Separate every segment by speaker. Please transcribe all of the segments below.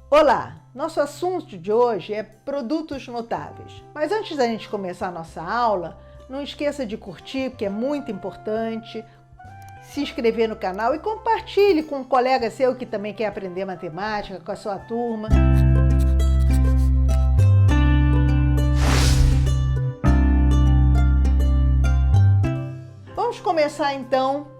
Speaker 1: Olá! Nosso assunto de hoje é produtos notáveis. Mas antes da gente começar a nossa aula, não esqueça de curtir, que é muito importante, se inscrever no canal e compartilhe com um colega seu que também quer aprender matemática, com a sua turma. Vamos começar então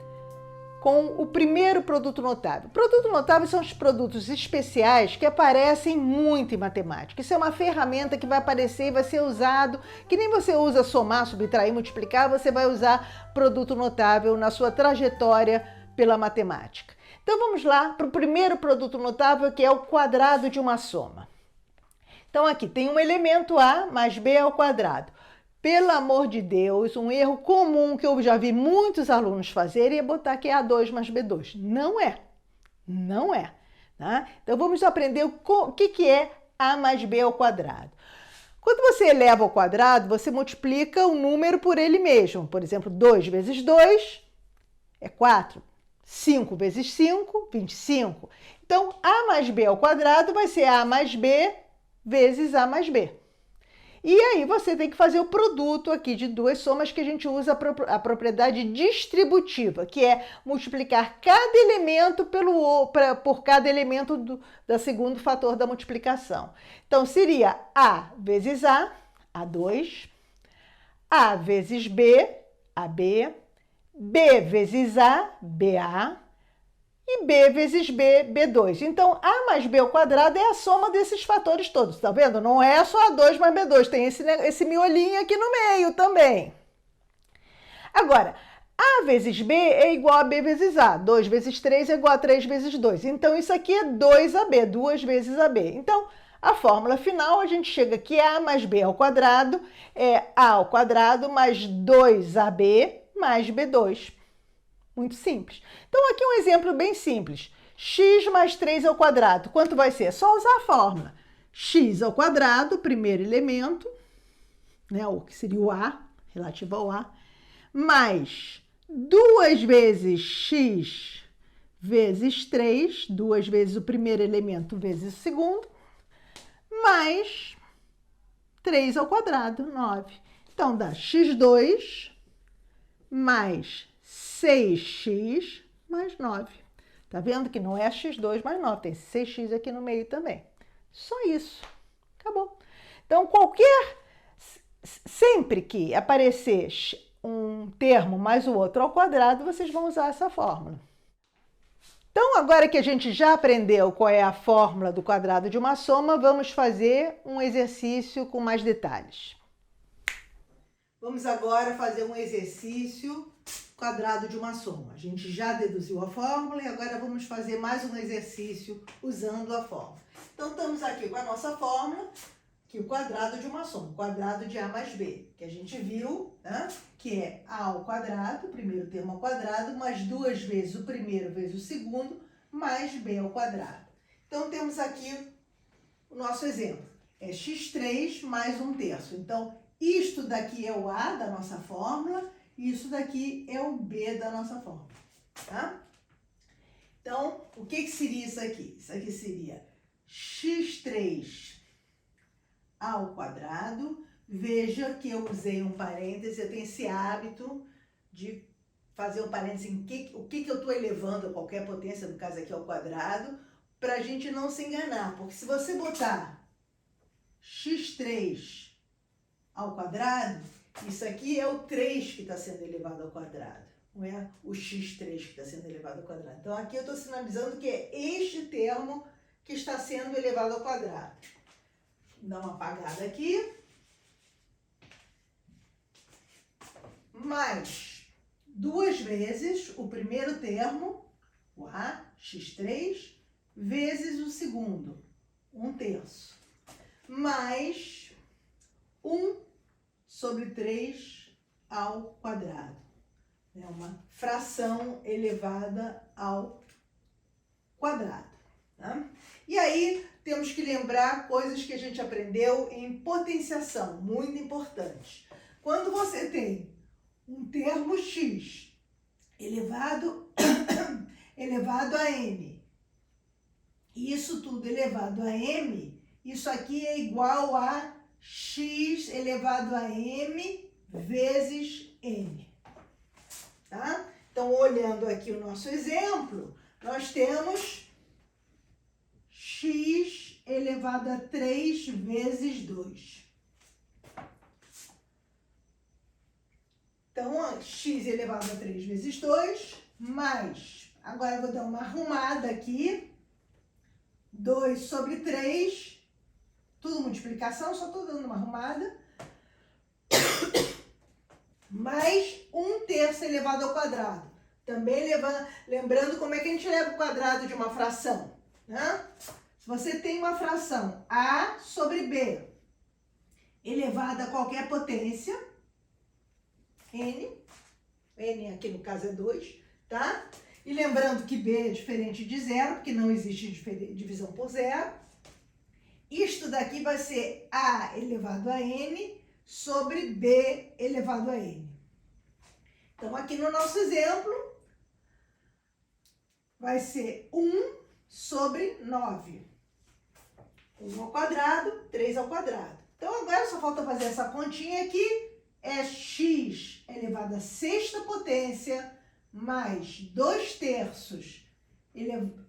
Speaker 1: com o primeiro produto notável. Produto notável são os produtos especiais que aparecem muito em matemática. Isso é uma ferramenta que vai aparecer e vai ser usado, que nem você usa somar, subtrair, multiplicar, você vai usar produto notável na sua trajetória pela matemática. Então vamos lá para o primeiro produto notável, que é o quadrado de uma soma. Então aqui tem um elemento A mais B ao quadrado. Pelo amor de Deus, um erro comum que eu já vi muitos alunos fazerem é botar que é A2 mais B2. Não é. Não é. Tá? Então vamos aprender o que é A mais B ao quadrado. Quando você eleva ao quadrado, você multiplica o número por ele mesmo. Por exemplo, 2 vezes 2 é 4. 5 vezes 5, 25. Então, A mais B ao quadrado vai ser A mais B vezes A mais B. E aí você tem que fazer o produto aqui de duas somas, que a gente usa a propriedade distributiva, que é multiplicar cada elemento por cada elemento do segundo fator da multiplicação. Então seria A vezes A, A2, A vezes B, AB, B vezes A, BA, e B vezes B, B2. Então, A mais B ao quadrado é a soma desses fatores todos, tá vendo? Não é só A2 mais B2, tem esse miolinho aqui no meio também. Agora, A vezes B é igual a B vezes A, 2 vezes 3 é igual a 3 vezes 2. Então, isso aqui é 2AB, 2 vezes AB. Então, a fórmula final, a gente chega que A mais B ao quadrado é A ao quadrado mais 2AB mais B2. Muito simples. Então, aqui um exemplo bem simples. X mais 3 ao quadrado. Quanto vai ser? É só usar a fórmula. X ao quadrado, primeiro elemento, né, o que seria o A, relativo ao A, mais 2 vezes x vezes 3, 2 vezes o primeiro elemento vezes o segundo, mais 3 ao quadrado, 9. Então, dá x2 mais 6x mais 9. Tá vendo que não é x2 mais 9, tem 6x aqui no meio também. Só isso. Acabou. Então, sempre que aparecer um termo mais o outro ao quadrado, vocês vão usar essa fórmula. Então, agora que a gente já aprendeu qual é a fórmula do quadrado de uma soma, vamos fazer um exercício com mais detalhes. Vamos agora fazer um exercício quadrado de uma soma. A gente já deduziu a fórmula e agora vamos fazer mais um exercício usando a fórmula. Então, estamos aqui com a nossa fórmula, que é o quadrado de uma soma, quadrado de A mais B, que a gente viu, né? Que é A ao quadrado, primeiro termo ao quadrado, mais 2 vezes o primeiro vezes o segundo, mais B ao quadrado. Então, temos aqui o nosso exemplo. É x3 mais 1/3. Então, isto daqui é o A da nossa fórmula, e isso daqui é o B da nossa fórmula, tá? Então, o que seria isso aqui? Isso aqui seria x3 ao quadrado. Veja que eu usei um parêntese, eu tenho esse hábito de fazer um parêntese em o que eu estou elevando a qualquer potência, no caso aqui ao quadrado, para a gente não se enganar, porque se você botar x3 ao quadrado, isso aqui é o 3 que está sendo elevado ao quadrado, não é o x3 que está sendo elevado ao quadrado. Então, aqui eu estou sinalizando que é este termo que está sendo elevado ao quadrado. Vou dar uma apagada aqui. Mais 2 vezes o primeiro termo, o A, x3, vezes o segundo, 1/3. Mais 1 sobre 3 ao quadrado. É uma fração elevada ao quadrado. Tá? E aí, temos que lembrar coisas que a gente aprendeu em potenciação, muito importante. Quando você tem um termo x elevado a n, isso tudo elevado a m, isso aqui é igual a x elevado a m vezes n, tá? Então, olhando aqui o nosso exemplo, nós temos x elevado a 3 vezes 2. Então, x elevado a 3 vezes 2, mais, agora eu vou dar uma arrumada aqui, 2 sobre 3, tudo multiplicação, só estou dando uma arrumada, mais 1/3 elevado ao quadrado. Também lembrando como é que a gente leva o quadrado de uma fração, né? Se você tem uma fração a sobre b elevada a qualquer potência, n aqui no caso é 2, tá? E lembrando que b é diferente de zero, porque não existe divisão por zero. Isto daqui vai ser a elevado a n sobre b elevado a n. Então, aqui no nosso exemplo, vai ser 1 sobre 9. 1 ao quadrado, 3 ao quadrado. Então, agora só falta fazer essa continha aqui. É x elevado à sexta potência mais 2/3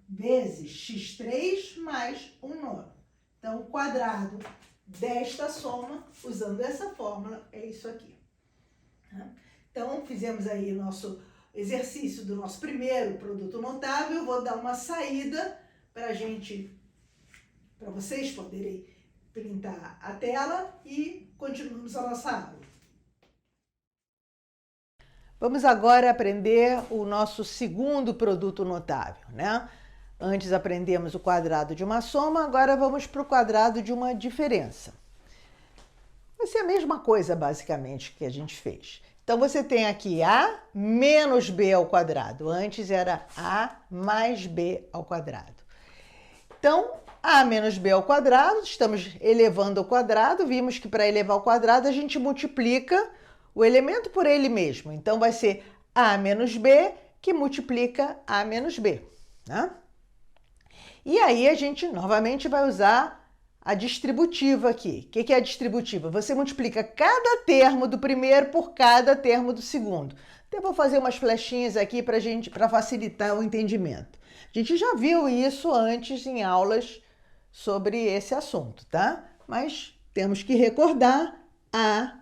Speaker 1: vezes x3 mais 1/9. Então, o quadrado desta soma, usando essa fórmula, é isso aqui. Então, fizemos aí o nosso exercício do nosso primeiro produto notável. Vou dar uma saída para vocês poderem printar a tela e continuamos a nossa aula. Vamos agora aprender o nosso segundo produto notável, né? Antes aprendemos o quadrado de uma soma, agora vamos para o quadrado de uma diferença. Vai ser a mesma coisa, basicamente, que a gente fez. Então, você tem aqui a menos b ao quadrado. Antes era a mais b ao quadrado. Então, a menos b ao quadrado, estamos elevando ao quadrado. Vimos que para elevar ao quadrado, a gente multiplica o elemento por ele mesmo. Então, vai ser a menos b que multiplica a menos b, né? E aí, a gente novamente vai usar a distributiva aqui. O que é a distributiva? Você multiplica cada termo do primeiro por cada termo do segundo. Então, eu vou fazer umas flechinhas aqui para facilitar o entendimento. A gente já viu isso antes em aulas sobre esse assunto, tá? Mas temos que recordar a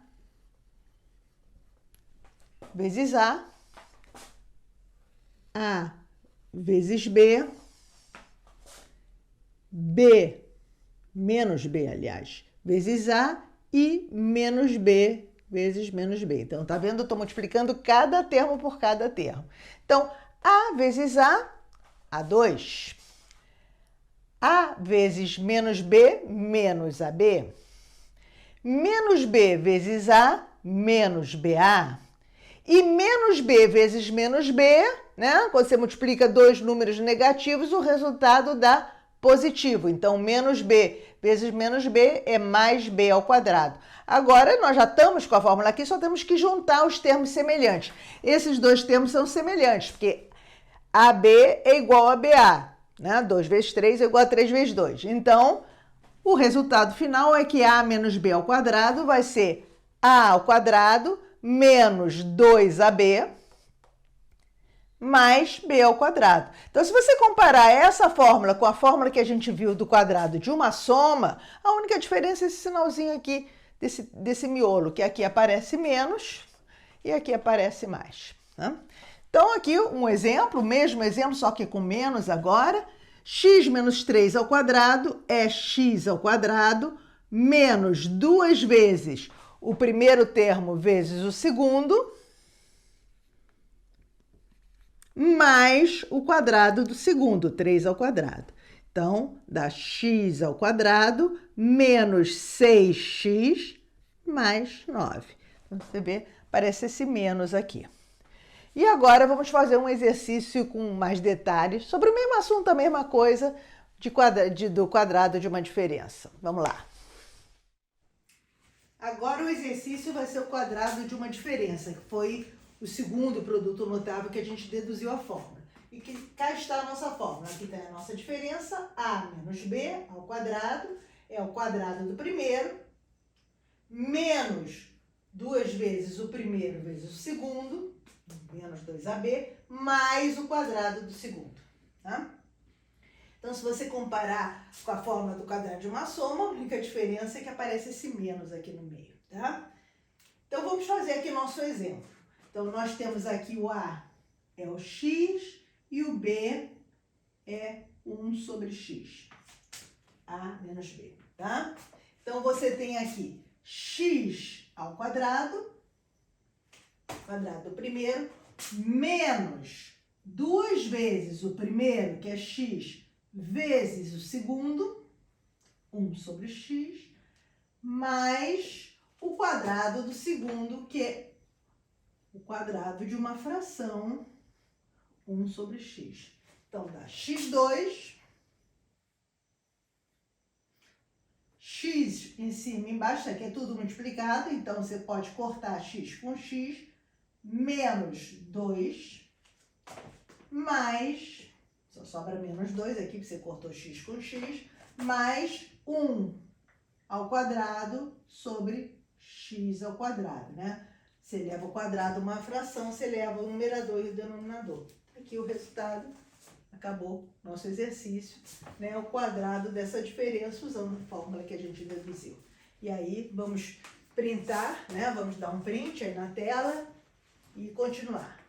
Speaker 1: vezes a vezes b menos b, aliás, vezes a e menos b vezes menos b. Então, tá vendo? Eu estou multiplicando cada termo por cada termo. Então, a vezes a2. A vezes menos b, menos ab. Menos b vezes a, menos ba. E menos b vezes menos b, né? Quando você multiplica dois números negativos, o resultado dá positivo. Então, menos b vezes menos b é mais b ao quadrado. Agora, nós já estamos com a fórmula aqui, só temos que juntar os termos semelhantes. Esses dois termos são semelhantes, porque AB é igual a BA, né? 2 vezes 3 é igual a 3 vezes 2. Então, o resultado final é que A menos B ao quadrado vai ser A ao quadrado menos 2AB mais b ao quadrado. Então, se você comparar essa fórmula com a fórmula que a gente viu do quadrado de uma soma, a única diferença é esse sinalzinho aqui, desse miolo, que aqui aparece menos e aqui aparece mais, né? Então, aqui um exemplo, o mesmo exemplo, só que com menos agora. X menos 3 ao quadrado é x ao quadrado menos 2 vezes o primeiro termo vezes o segundo, mais o quadrado do segundo, 3 ao quadrado. Então, dá x ao quadrado menos 6x mais 9. Então, você vê, aparece esse menos aqui. E agora vamos fazer um exercício com mais detalhes sobre o mesmo assunto, a mesma coisa, do quadrado de uma diferença. Vamos lá. Agora o exercício vai ser o quadrado de uma diferença, que foi o segundo produto notável que a gente deduziu a fórmula. E que cá está a nossa fórmula. Aqui está a nossa diferença, a menos b ao quadrado, é o quadrado do primeiro, menos 2 vezes o primeiro vezes o segundo, menos 2ab, mais o quadrado do segundo, tá? Então, se você comparar com a fórmula do quadrado de uma soma, a única diferença é que aparece esse menos aqui no meio, tá? Então, vamos fazer aqui nosso exemplo. Então, nós temos aqui o a é o x e o b é 1 sobre x. A menos b, tá? Então, você tem aqui x ao quadrado do primeiro, menos 2 vezes o primeiro, que é x, vezes o segundo, 1 sobre x, mais o quadrado do segundo, que é o quadrado de uma fração, 1 sobre x. Então, dá x2, x em cima e embaixo, aqui é tudo multiplicado, então você pode cortar x com x, menos 2, mais, só sobra menos 2 aqui, porque você cortou x com x, mais 1 ao quadrado sobre x ao quadrado, né? Você eleva ao quadrado uma fração, você eleva o numerador e o denominador. Aqui o resultado, acabou nosso exercício, né? O quadrado dessa diferença usando a fórmula que a gente deduziu. E aí, vamos printar, né? Vamos dar um print aí na tela e continuar.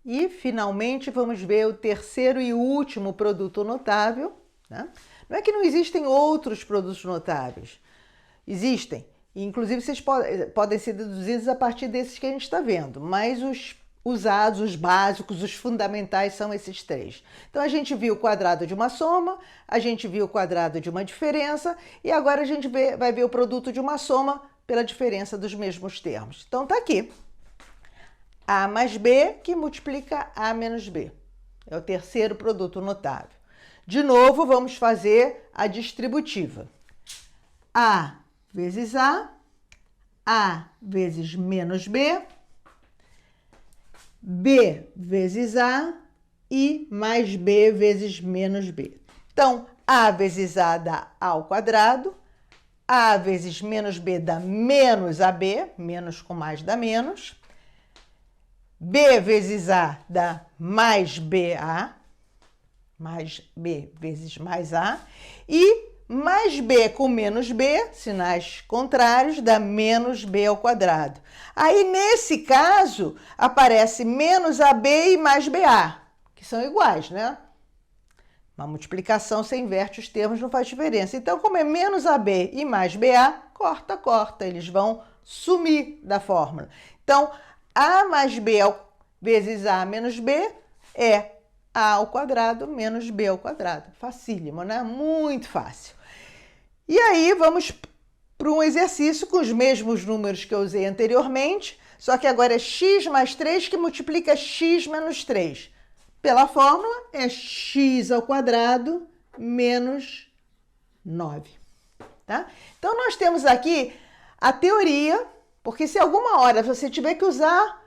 Speaker 1: E, finalmente, vamos ver o terceiro e último produto notável, né? Não é que não existem outros produtos notáveis. Existem. Inclusive, vocês podem ser deduzidos a partir desses que a gente está vendo. Mas os usados, os básicos, os fundamentais são esses três. Então, a gente viu o quadrado de uma soma, a gente viu o quadrado de uma diferença e agora a gente vai ver o produto de uma soma pela diferença dos mesmos termos. Então, tá aqui. A mais B que multiplica A menos B. É o terceiro produto notável. De novo, vamos fazer a distributiva. A vezes A vezes menos B, B vezes A e mais B vezes menos B. Então, A vezes A dá A ao quadrado, A vezes menos B dá menos AB, menos com mais dá menos, B vezes A dá mais BA, mais B vezes mais A, e mais B com menos B, sinais contrários, dá menos B ao quadrado. Aí, nesse caso, aparece menos AB e mais BA, que são iguais, né? Uma multiplicação, você inverte os termos, não faz diferença. Então, como é menos AB e mais BA, corta, eles vão sumir da fórmula. Então, A mais B vezes A menos B é A ao quadrado menos B ao quadrado. Facílimo, né? Muito fácil. E aí, vamos para um exercício com os mesmos números que eu usei anteriormente, só que agora é x mais 3 que multiplica x menos 3. Pela fórmula, é x ao quadrado menos 9. Tá? Então, nós temos aqui a teoria, porque se alguma hora você tiver que usar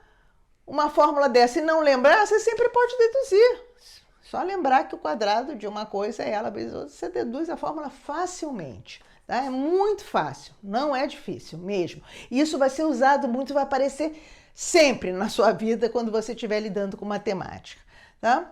Speaker 1: uma fórmula dessa e não lembrar, você sempre pode deduzir. Só lembrar que o quadrado de uma coisa é ela vezes outra, você deduz a fórmula facilmente. Tá? É muito fácil, não é difícil mesmo. Isso vai ser usado muito, vai aparecer sempre na sua vida quando você estiver lidando com matemática. Tá?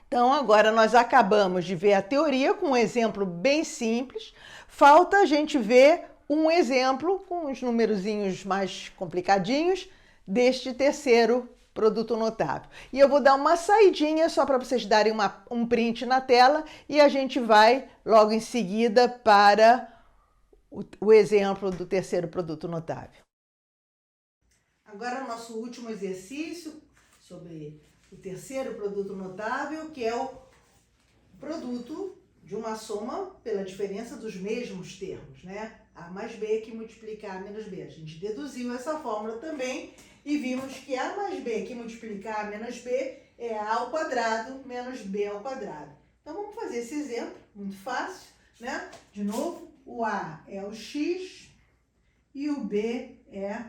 Speaker 1: Então, agora nós acabamos de ver a teoria com um exemplo bem simples. Falta a gente ver um exemplo com os numerozinhos mais complicadinhos deste terceiro produto notável. E eu vou dar uma saidinha só para vocês darem um print na tela e a gente vai logo em seguida para o exemplo do terceiro produto notável. Agora o nosso último exercício sobre o terceiro produto notável, que é o produto de uma soma pela diferença dos mesmos termos, né? A mais B que multiplica A menos B. A gente deduziu essa fórmula também e vimos que A mais B que multiplica A menos B é A ao quadrado menos B ao quadrado. Então, vamos fazer esse exemplo, muito fácil, né? De novo, o A é o X e o B é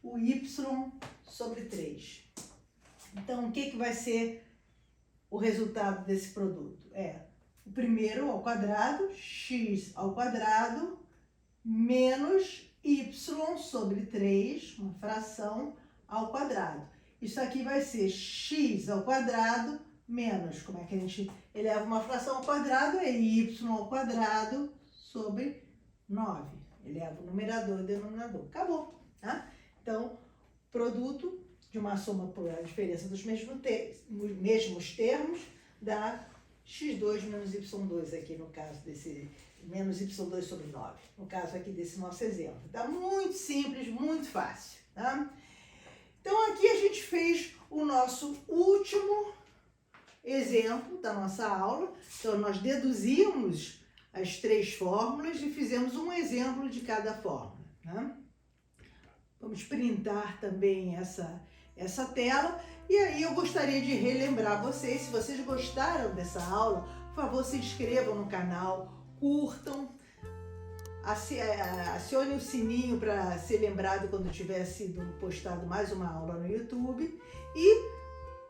Speaker 1: o Y sobre 3. Então, o que vai ser o resultado desse produto? É o primeiro ao quadrado, x ao quadrado, menos y sobre 3, uma fração, ao quadrado. Isso aqui vai ser x ao quadrado menos, como é que a gente eleva uma fração ao quadrado? É y ao quadrado sobre 9. Eleva o numerador e o denominador. Acabou, tá? Então, produto de uma soma por a diferença dos mesmos termos dá x2 menos y2 aqui no caso desse menos y2 sobre 9, no caso aqui desse nosso exemplo. Tá muito simples, muito fácil, tá? Então aqui a gente fez o nosso último exemplo da nossa aula. Então nós deduzimos as 3 fórmulas e fizemos um exemplo de cada fórmula, né? Vamos printar também essa tela. E aí eu gostaria de relembrar vocês, se vocês gostaram dessa aula, por favor, se inscrevam no canal, curtam, acione o sininho para ser lembrado quando tiver sido postado mais uma aula no YouTube. E,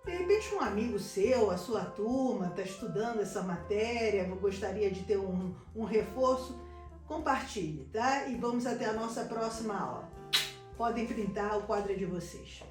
Speaker 1: de repente, um amigo seu, a sua turma, está estudando essa matéria, gostaria de ter um reforço, compartilhe, tá? E vamos até a nossa próxima aula. Podem printar o quadro de vocês.